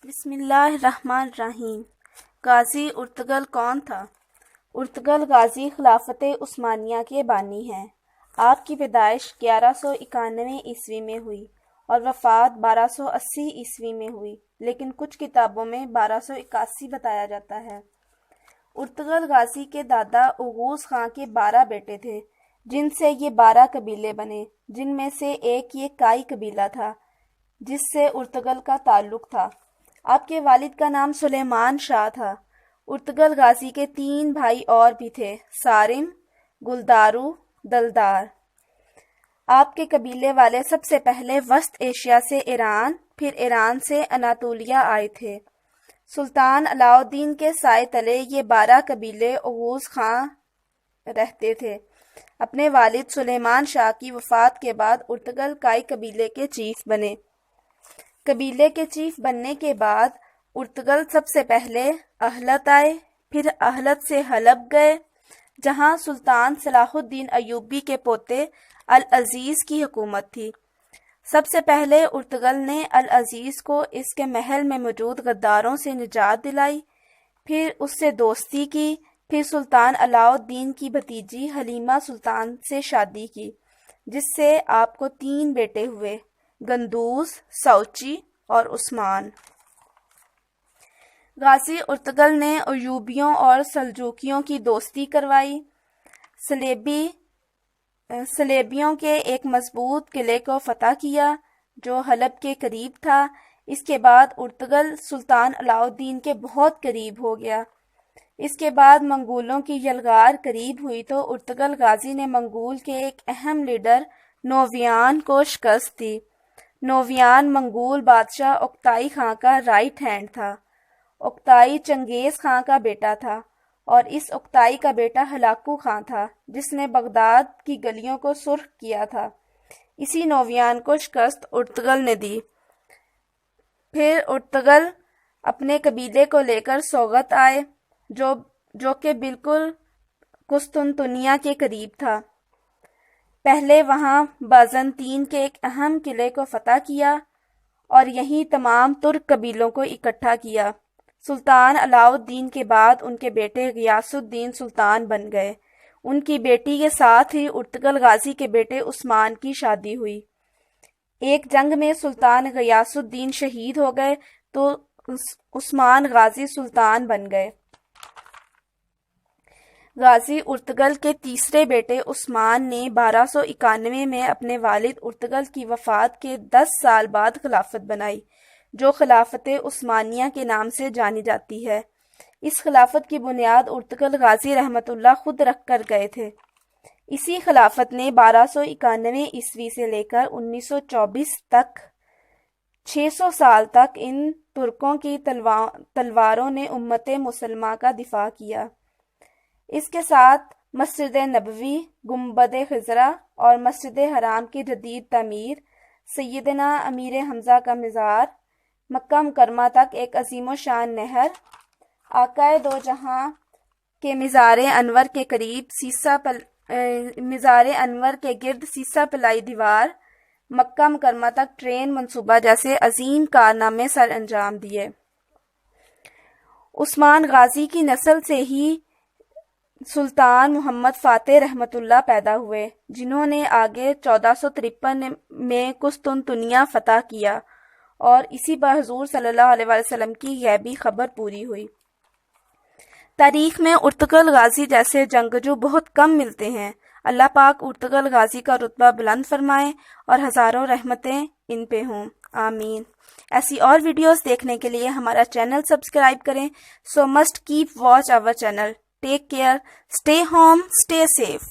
بسم اللہ الرحمن الرحیم۔ غازی ارطغرل کون تھا؟ ارطغرل غازی خلافت عثمانیہ کے بانی ہیں۔ آپ کی پیدائش 1191 عیسوی میں ہوئی اور وفات 1280 عیسوی میں ہوئی، لیکن کچھ کتابوں میں 1281 بتایا جاتا ہے۔ ارطغرل غازی کے دادا اوغوز خان کے 12 بیٹے تھے، جن سے یہ 12 قبیلے بنے، جن میں سے ایک یہ کائی قبیلہ تھا جس سے ارطغرل کا تعلق تھا۔ آپ کے والد کا نام سلیمان شاہ تھا۔ ارطغرل غازی کے 3 بھائی اور بھی تھے، سارم، گلدارو، دلدار۔ آپ کے قبیلے والے سب سے پہلے وسط ایشیا سے ایران، پھر ایران سے اناطولیہ آئے تھے۔ سلطان علاء الدین کے سائے تلے یہ 12 قبیلے اوغوز خان رہتے تھے۔ اپنے والد سلیمان شاہ کی وفات کے بعد ارطغرل کائی قبیلے کے چیف بنے۔ قبیلے کے چیف بننے کے بعد ارطغرل سب سے پہلے اہلت آئے، پھر اہلت سے حلب گئے، جہاں سلطان صلاح الدین ایوبی کے پوتے العزیز کی حکومت تھی۔ سب سے پہلے ارطغرل نے العزیز کو اس کے محل میں موجود غداروں سے نجات دلائی، پھر اس سے دوستی کی، پھر سلطان علاء الدین کی بھتیجی حلیمہ سلطان سے شادی کی، جس سے آپ کو 3 بیٹے ہوئے، گندوز، سوچی اور عثمان۔ غازی ارطغرل نے ایوبیوں اور سلجوقیوں کی دوستی کروائی، صلیبیوں کے ایک مضبوط قلعے کو فتح کیا جو حلب کے قریب تھا۔ اس کے بعد ارطغرل سلطان علاء الدین کے بہت قریب ہو گیا۔ اس کے بعد منگولوں کی یلغار قریب ہوئی تو ارطغرل غازی نے منگول کے ایک اہم لیڈر نویان کو شکست دی۔ نویان منگول بادشاہ اوکتائی خان کا رائٹ ہینڈ تھا۔ اوکتائی چنگیز خان کا بیٹا تھا اور اس اوکتائی کا بیٹا ہلاکو خان تھا جس نے بغداد کی گلیوں کو سرخ کیا تھا۔ اسی نویان کو شکست ارطغرل نے دی۔ پھر ارطغرل اپنے قبیلے کو لے کر سوغت آئے جو کہ بالکل قسطنطنیہ کے قریب تھا۔ پہلے وہاں بازنطین کے ایک اہم قلعے کو فتح کیا اور یہیں تمام ترک قبیلوں کو اکٹھا کیا۔ سلطان علاء الدین کے بعد ان کے بیٹے غیاث الدین سلطان بن گئے۔ ان کی بیٹی کے ساتھ ہی ارطغرل غازی کے بیٹے عثمان کی شادی ہوئی۔ ایک جنگ میں سلطان غیاث الدین شہید ہو گئے تو عثمان غازی سلطان بن گئے۔ غازی ارطغرل کے تیسرے بیٹے عثمان نے 1291 میں اپنے والد ارطغرل کی وفات کے 10 سال بعد خلافت بنائی، جو خلافت عثمانیہ کے نام سے جانی جاتی ہے۔ اس خلافت کی بنیاد ارطغرل غازی رحمۃ اللہ خود رکھ کر گئے تھے۔ اسی خلافت نے 1291 عیسوی سے لے کر 1924 تک 600 سال تک ان ترکوں کی تلواروں نے امت مسلمہ کا دفاع کیا۔ اس کے ساتھ مسجد نبوی، گنبد خضرا اور مسجد حرام کی جدید تعمیر، سیدنا امیر حمزہ کا مزار، مکہ مکرمہ تک ایک عظیم و شان نہر، آقائے دو جہاں کے مزار انور کے گرد سیسہ پلائی دیوار، مکہ مکرمہ تک ٹرین منصوبہ جیسے عظیم کارنامے سر انجام دیے۔ عثمان غازی کی نسل سے ہی سلطان محمد فاتح رحمۃ اللہ پیدا ہوئے، جنہوں نے آگے 1453 میں قسطنطنیہ فتح کیا اور اسی پر حضور صلی اللہ علیہ وسلم کی غیبی خبر پوری ہوئی۔ تاریخ میں ارطغرل غازی جیسے جنگجو بہت کم ملتے ہیں۔ اللہ پاک ارطغرل غازی کا رتبہ بلند فرمائے اور ہزاروں رحمتیں ان پہ ہوں، آمین۔ ایسی اور ویڈیوز دیکھنے کے لیے ہمارا چینل سبسکرائب کریں۔ So must keep watch our channel. Take care, stay home, stay safe.